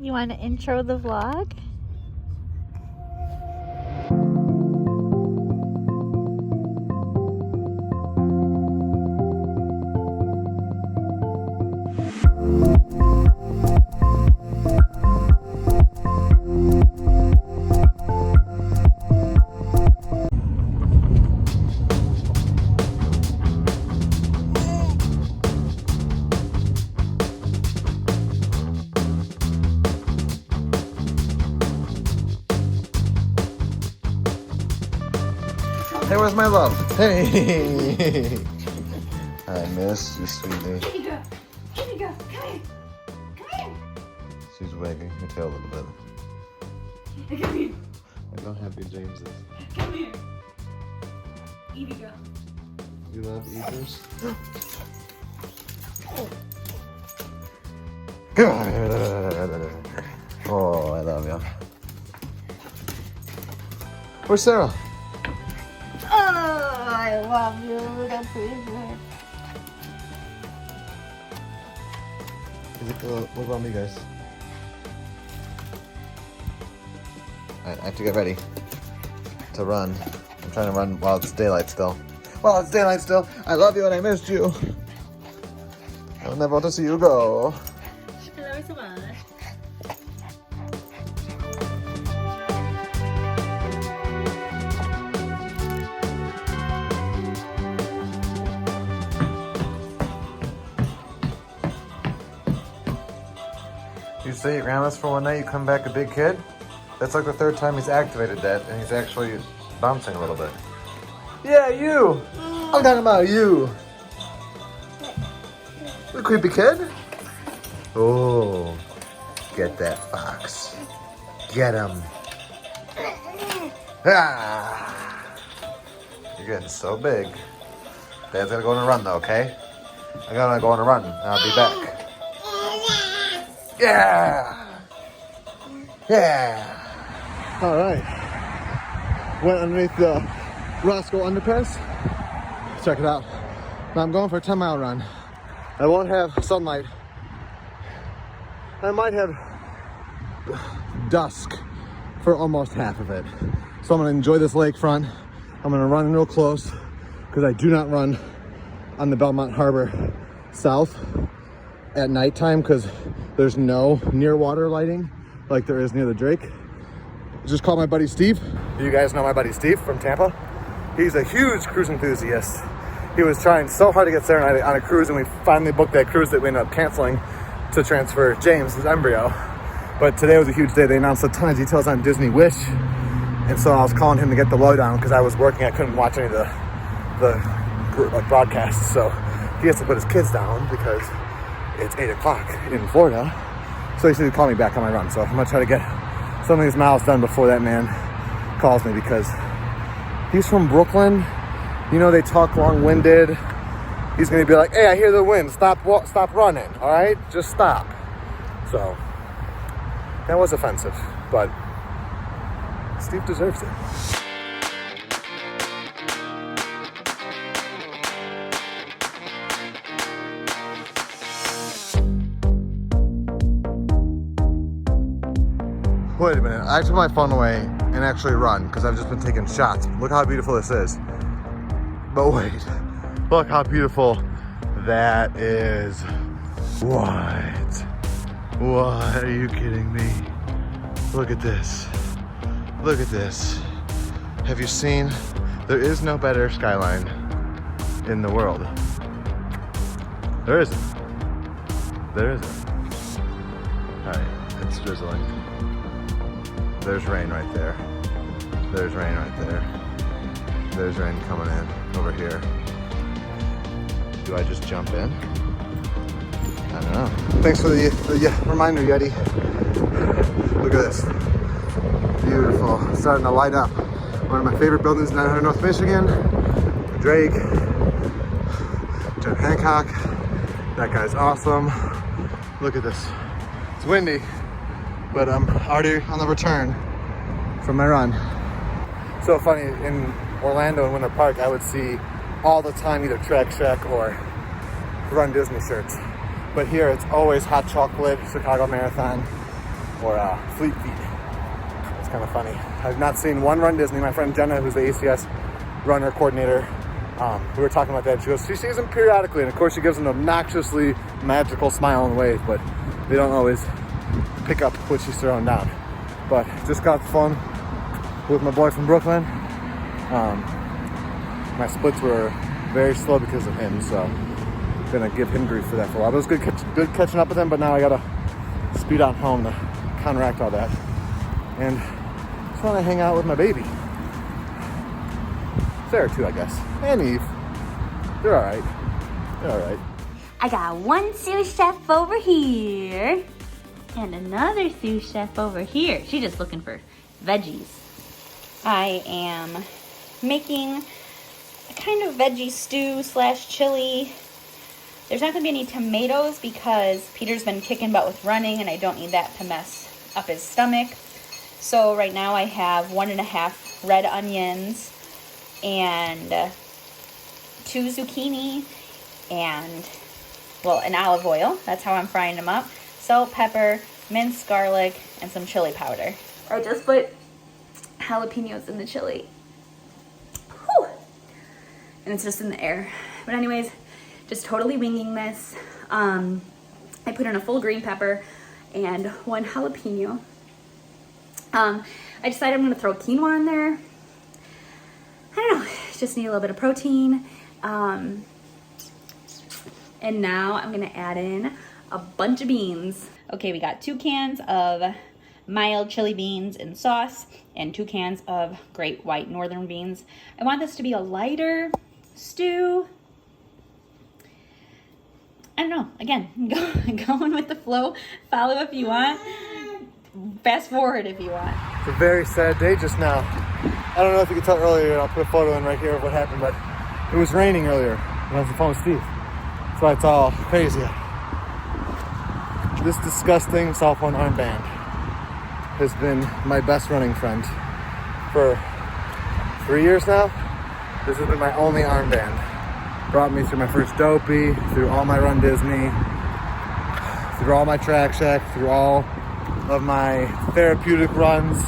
You want to intro the vlog? Hey, where's my love? Hey! I missed you, sweetie. Here you go. Here you go. Come here. Come here. She's wagging her tail a little bit. Come here. I know Happy James is. Come here. Evie girl. You love eaters? Oh, I love you. Where's Sarah? Oh, I love you, little baby. What about me, guys? Alright, I have to get ready to run. I'm trying to run while it's daylight still. While it's daylight still, I love you and I missed you. I'll never want to see you go. I love you so much. You stay at grandma's for one night, you come back a big kid? That's like the third time he's activated that, and he's actually bouncing a little bit. Yeah, you! I'm talking about you! The creepy kid? Oh, get that fox. Get him. Ah! You're getting so big. Dad's gonna go on a run though, okay? I'm gonna go on a run, and I'll be back. Yeah! Yeah! Alright. Went underneath the Roscoe underpass. Check it out. Now I'm going for a 10-mile run. I won't have sunlight. I might have dusk for almost half of it. So I'm gonna enjoy this lakefront. I'm gonna run real close because I do not run on the Belmont Harbor South at nighttime because there's no near water lighting like there is near the Drake. Just called my buddy Steve. You guys know my buddy Steve from Tampa. He's a huge cruise enthusiast. He was trying so hard to get Sarah and I on a cruise, and we finally booked that cruise that we ended up canceling to transfer James, his embryo. But today was a huge day. They announced a ton of details on Disney Wish, and so I was calling him to get the lowdown because I was working. I couldn't watch any of the broadcasts, so he has to put his kids down because it's 8 o'clock in Florida. So he said he'd call me back on my run. So I'm gonna try to get some of these miles done before that man calls me because he's from Brooklyn. You know, they talk long-winded. He's gonna be like, hey, I hear the wind. Stop running, all right? Just stop. So that was offensive, but Steve deserves it. Wait a minute, I took my phone away and actually run because I've just been taking shots. Look how beautiful this is. But wait, look how beautiful that is. What? What? Are you kidding me? Look at this. Look at this. Have you seen? There is no better skyline in the world. There isn't. There isn't. All right, it's drizzling. There's rain right there. There's rain right there. There's rain coming in over here. Do I just jump in? I don't know. Thanks for the reminder, Yeti. Look at this. Beautiful. It's starting to light up. One of my favorite buildings in 900 North Michigan. Drake. John Hancock. That guy's awesome. Look at this. It's windy, but I'm already on the return from my run. So funny, in Orlando and Winter Park, I would see all the time either Track Shack or Run Disney shirts. But here it's always hot chocolate, Chicago Marathon. or Fleet Feet. It's kind of funny. I've not seen one Run Disney. My friend Jenna, who's the ACS runner coordinator, we were talking about that. She goes, she sees them periodically, and of course she gives an obnoxiously magical smile and wave, but they don't always pick up what she's throwing down. But just got fun with my boy from Brooklyn. My splits were very slow because of him, so I'm gonna give him grief for that for a while. But it was good catching up with him, but now I gotta speed on home to counteract all that. And just wanna hang out with my baby. Sarah too, I guess. And Eve. They're all right. They're all right. I got one sous chef over here and another sous chef over here. She's just looking for veggies. I am making a kind of veggie stew / chili. There's not gonna be any tomatoes because Peter's been kicking butt with running and I don't need that to mess up his stomach. So right now I have 1.5 red onions and 2 zucchini and, well, an olive oil. That's how I'm frying them up. Salt, pepper, minced garlic, and some chili powder. I just put jalapenos in the chili. Whew. And it's just in the air. But anyways, just totally winging this. I put in a full green pepper and 1 jalapeno. I decided I'm gonna throw quinoa in there. I don't know, just need a little bit of protein. And now I'm gonna add in a bunch of beans. Okay, we got 2 cans of mild chili beans in sauce and 2 cans of great white northern beans. I want this to be a lighter stew. I don't know, again, going with the flow. Follow if you want, fast forward if you want. It's a very sad day just now. I don't know if you could tell earlier, I'll put a photo in right here of what happened, but it was raining earlier when I was on the phone with Steve. That's why it's all crazy. This disgusting cell phone armband has been my best running friend for 3 years now. This has been my only armband. Brought me through my first dopey, through all my Run Disney, through all my Track Shack, through all of my therapeutic runs,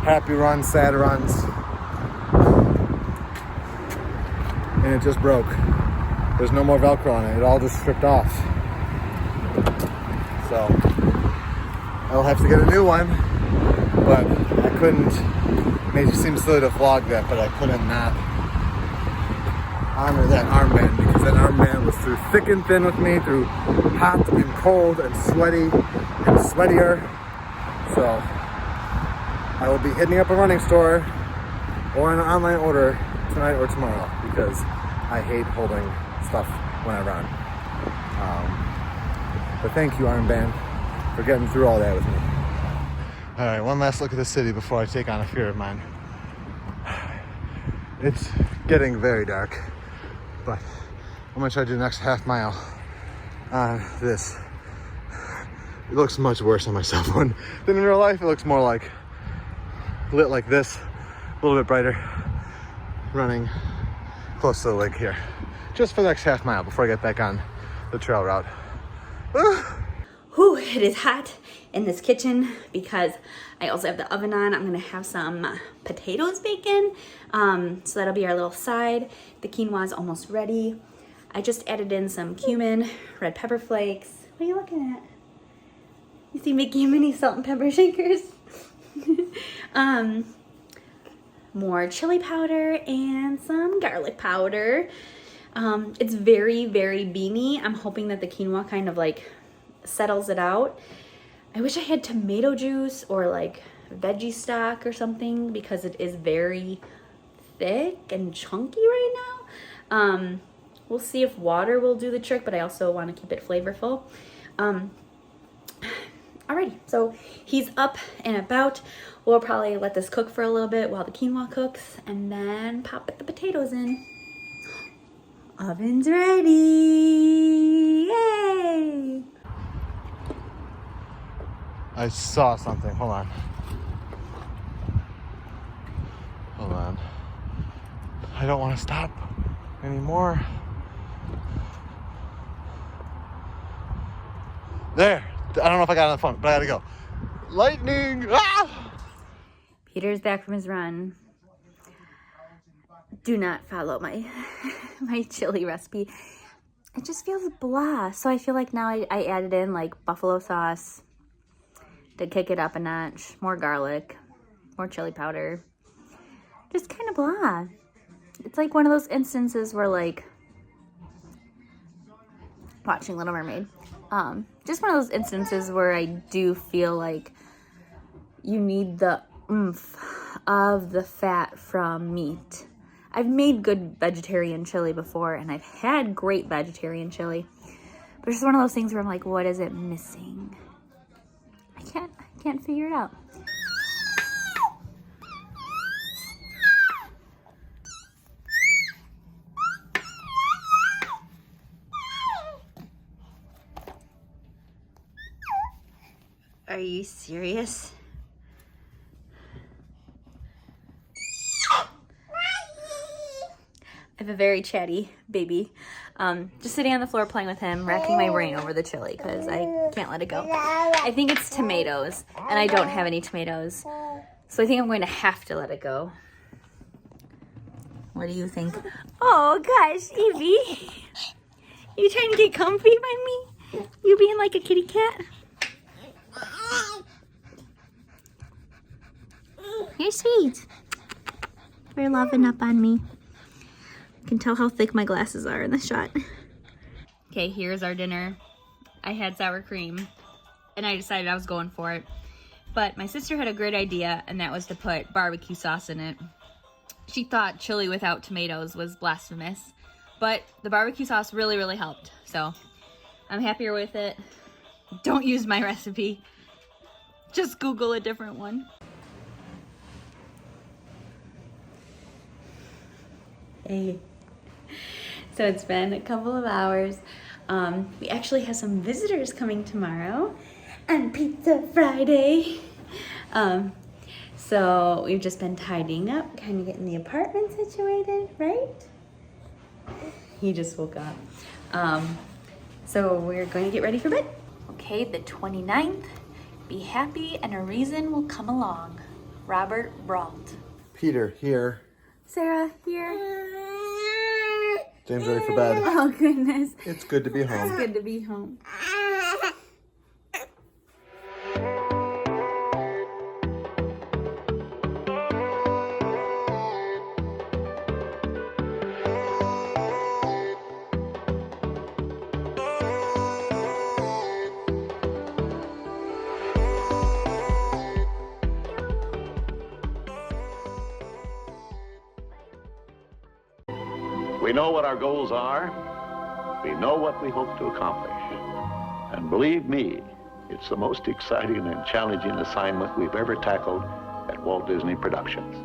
happy runs, sad runs. And it just broke. There's no more Velcro on it. It all just stripped off. So I'll have to get a new one, but I couldn't, it made it seem silly to vlog that, but I couldn't not honor that armband because that armband was through thick and thin with me, through hot and cold and sweaty and sweatier. So I will be hitting up a running store or an online order tonight or tomorrow because I hate holding stuff when I run. But thank you, armband, for getting through all that with me. All right, one last look at the city before I take on a fear of mine. It's getting very dark, but I'm gonna try to do the next half mile on this. It looks much worse on my cell phone than in real life. It looks more like lit like this, a little bit brighter, running close to the lake here. Just for the next half mile before I get back on the trail route. Whew, it is hot in this kitchen because I also have the oven on. I'm gonna have some potatoes baking. So that'll be our little side. The quinoa is almost ready. I just added in some cumin, red pepper flakes. What are you looking at? You see Mickey and Minnie salt and pepper shakers? More chili powder and some garlic powder. It's very, very beany. I'm hoping that the quinoa kind of like settles it out. I wish I had tomato juice or like veggie stock or something because it is very thick and chunky right now. We'll see if water will do the trick, but I also want to keep it flavorful. Alrighty, so he's up and about. We'll probably let this cook for a little bit while the quinoa cooks and then pop the potatoes in. Oven's ready! Yay! I saw something, hold on. Hold on. I don't want to stop anymore. There, I don't know if I got it on the phone, but I gotta go. Lightning! Ah! Peter's back from his run. Do not follow my chili recipe. It just feels blah. So I feel like now I added in like buffalo sauce to kick it up a notch. More garlic, more chili powder. Just kind of blah. It's like one of those instances where like watching Little Mermaid. Just one of those instances where I do feel like you need the oomph of the fat from meat. I've made good vegetarian chili before, and I've had great vegetarian chili. But it's just one of those things where I'm like, what is it missing? I can't figure it out. Are you serious? I have a very chatty baby. Just sitting on the floor playing with him, racking my brain over the chili because I can't let it go. I think it's tomatoes, and I don't have any tomatoes. So I think I'm going to have to let it go. What do you think? Oh gosh, Evie. You trying to get comfy by me? You being like a kitty cat? You're sweet. You're loving up on me. You can tell how thick my glasses are in this shot. Okay, here's our dinner. I had sour cream, and I decided I was going for it. But my sister had a great idea, and that was to put barbecue sauce in it. She thought chili without tomatoes was blasphemous, but the barbecue sauce really, really helped. So I'm happier with it. Don't use my recipe. Just Google a different one. Hey. So it's been a couple of hours. We actually have some visitors coming tomorrow on Pizza Friday. So we've just been tidying up, kind of getting the apartment situated, right? He just woke up. So we're going to get ready for bed. Okay, the 29th. Be happy and a reason will come along. Robert Brault. Peter, here. Sarah, here. James ready for bed. Oh, goodness. It's good to be home. It's good to be home. We know what our goals are. We know what we hope to accomplish. And believe me, it's the most exciting and challenging assignment we've ever tackled at Walt Disney Productions.